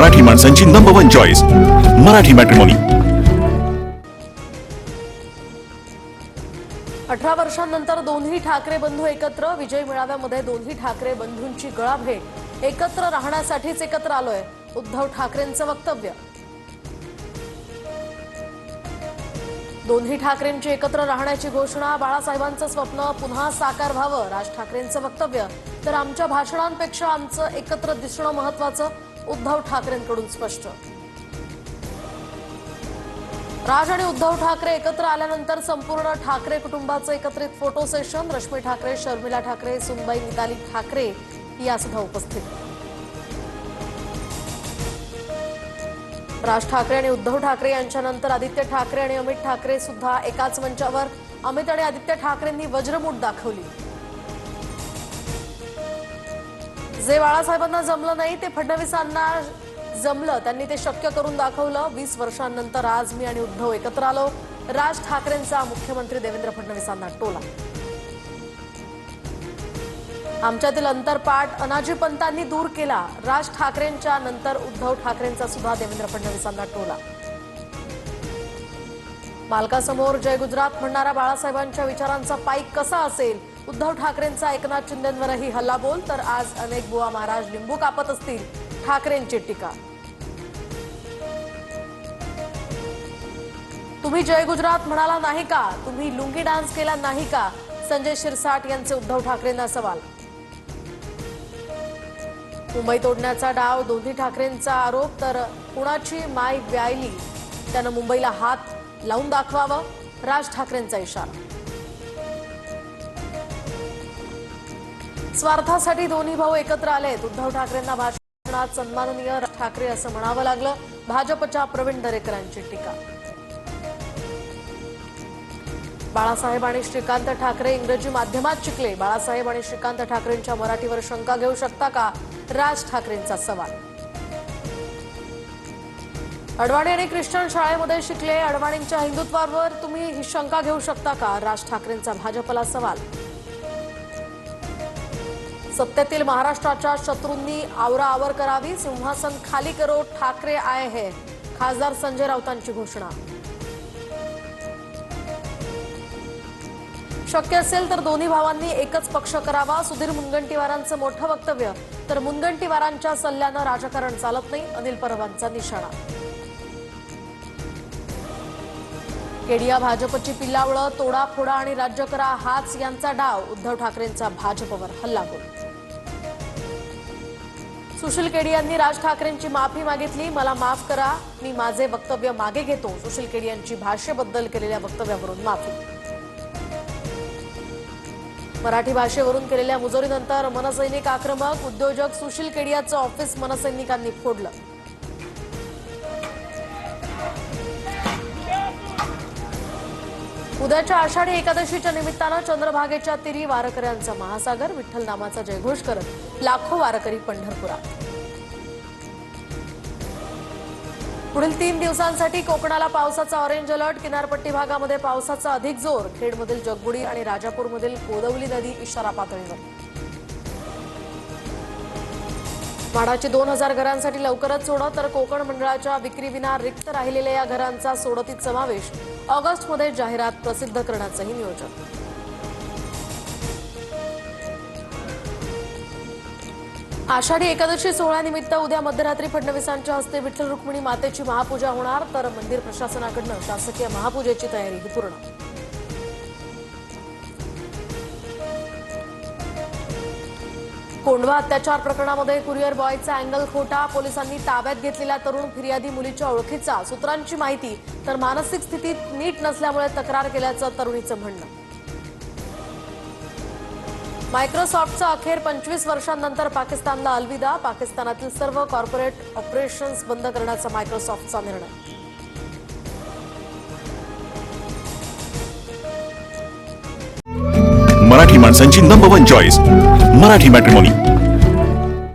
मराठी माणसांची number 1 choice Marathi matrimony. 18 वर्षांनंतर दोन्ही ठाकरे बंधू एकत्र। विजय मेळाव्यामध्ये दोन्ही ठाकरे बंधूंची गळाभेट। एकत्र राहण्यासाठीच एकत्र आलोय, उद्धव ठाकरेंचं वक्तव्य। दोन्ही ठाकरेंची एकत्र राहण्याची घोषणा। बाळासाहेबांचं स्वप्न पुन्हा साकार व्हावं, राज ठाकरेंचं वक्तव्य। तर आमच्या भाषणांपेक्षा आमचं एकत्र दिसणं महत्त्वाचं, उद्धव ठाकरेंकडून स्पष्ट। राज आणि उद्धव ठाकरे एकत्र आल्यानंतर संपूर्ण ठाकरे कुटुंबाचं एकत्रित फोटो सेशन। रश्मी ठाकरे, शर्मिला ठाकरे, सुनबाई मिताली ठाकरे या सुद्धा उपस्थित। राज ठाकरे आणि उद्धव ठाकरे यांच्यानंतर आदित्य ठाकरे आणि अमित ठाकरे सुद्धा एकाच मंचावर। अमित आणि आदित्य ठाकरेंनी वज्रमूठ दाखवली। जे बाळासाहेबांना जमलं नाही ते फडणवीसांना जमलं, त्यांनी ते शक्य करून दाखवलं। 20 वर्षांनंतर आज मी आणि उद्धव एकत्र आलो, राज ठाकरेंचा मुख्यमंत्री देवेंद्र फडणवीसांना टोला। आमच्यातील अंतरपाठ अनाजी पंतांनी दूर केला, राज ठाकरेंच्या नंतर उद्धव ठाकरेंचा सुद्धा देवेंद्र फडणवीसांना टोला। मालकासमोर जय गुजरात म्हणणारा बाळासाहेबांच्या विचारांचा पाईक कसा असेल, उद्धव ठाकरेंचा एकनाथ शिंदेंवरही हल्लाबोल। तर आज अनेक बुवा महाराज लिंबू कापत असतील, ठाकरेंची टीका। तुम्ही जय गुजरात म्हणाला नाही का, तुम्ही लुंगी डान्स केला नाही का, संजय शिरसाट यांचे उद्धव ठाकरेंना सवाल। मुंबई तोडण्याचा डाव दोन्ही ठाकरेंचा आरोप। तर कुणाची माय व्यायली त्यानं मुंबईला हात लावून दाखवावं, राज ठाकरेंचा इशारा। स्वार्थासाठी दोन्ही भाऊ एकत्र आलेत, उद्धव ठाकरेंना भाषणात सन्माननीय राज ठाकरे असं म्हणावं लागलं। भाजपच्या प्रवीण दरेकरांची टीका। बाळासाहेब आणि श्रीकांत ठाकरे इंग्रजी माध्यमात शिकले, बाळासाहेब आणि श्रीकांत ठाकरेंच्या मराठीवर शंका घेऊ शकता का, राज ठाकरेंचा सवाल। अडवाणी आणि ख्रिश्चन शाळेमध्ये शिकले, अडवाणींच्या हिंदुत्वावर तुम्ही ही शंका घेऊ शकता का, राज ठाकरेंचा भाजपला सवाल। सत्तेतील महाराष्ट्राच्या शत्रूंनी आवराआवर करावी, सिंहासन खाली करो ठाकरे आए हैं, खासदार संजय राऊतांची घोषणा। शक्य असेल तर दोन्ही भावांनी एकच पक्ष करावा, सुधीर मुनगंटीवारांचं मोठं वक्तव्य। तर मुनगंटीवारांच्या सल्ल्यानं राजकारण चालत नाही, अनिल परबांचा निशाणा। केडिया भाजपची पिल्लावळं, तोडा फोडा आणि राज्य करा हाच यांचा डाव, उद्धव ठाकरेंचा भाजपवर हल्लाबोल। सुशील केडी यांनी राज ठाकरेंची माफी मागितली, मला माफ करा, मी माझे वक्तव्य मागे घेतो। सुशील केडी यांची भाषेबद्दल केलेल्या वक्तव्यावरून माफी। मराठी भाषेवरून केलेल्या मुजोरीनंतर मनसैनिक आक्रमक, उद्योजक सुशील केडियाचं ऑफिस मनसैनिकांनी फोडलं। उद्याच्या आषाढी एकादशीच्या निमित्तानं चंद्रभागेच्या तीरी वारकऱ्यांचा महासागर, विठ्ठल नामाचा जयघोष करत लाखो वारकरी पंढरपुरात। पुढील 3 दिवसांसाठी कोकणाला पावसाचा ऑरेंज अलर्ट, किनारपट्टी भागामध्ये पावसाचा अधिक जोर। खेडमधील जगबुडी आणि राजापूरमधील कोदवली नदी इशारा पातळीवर। म्हाडाची 2000 घरांसाठी लवकरच सोडत, तर कोकण मंडळाच्या विक्रीविना रिक्त राहिलेल्या या घरांचा सोडतीत समावेश। ऑगस्टमध्ये जाहिरात प्रसिद्ध करण्याचंही नियोजन। आषाढी एकादशी सोहळ्यानिमित्त उद्या मध्यरात्री फडणवीसांच्या हस्ते विठ्ठल रुक्मिणी मातेची महापूजा होणार। तर मंदिर प्रशासनाकडून शासकीय महापूजेची तयारी पूर्ण। कोंढवा अत्याचार प्रकरणामध्ये कुरिअर बॉयचा अँगल खोटा, पोलिसांनी ताब्यात घेतलेला तरुण फिर्यादी मुलीच्या ओळखीचा। सूत्रांची माहिती, तर मानसिक स्थिती नीट नसल्यामुळे तक्रार केल्याचं तरुणीचं म्हणणं। मायक्रोसॉफ्टचा अखेर 25 वर्षांनंतर पाकिस्तानला अलविदा, पाकिस्तानातील सर्व कॉर्पोरेट ऑपरेशन्स बंद करण्याचा मायक्रोसॉफ्टचा निर्णय। मराठी माणसांची नंबर 1 चॉईस मराठी मॅट्रिमोनी।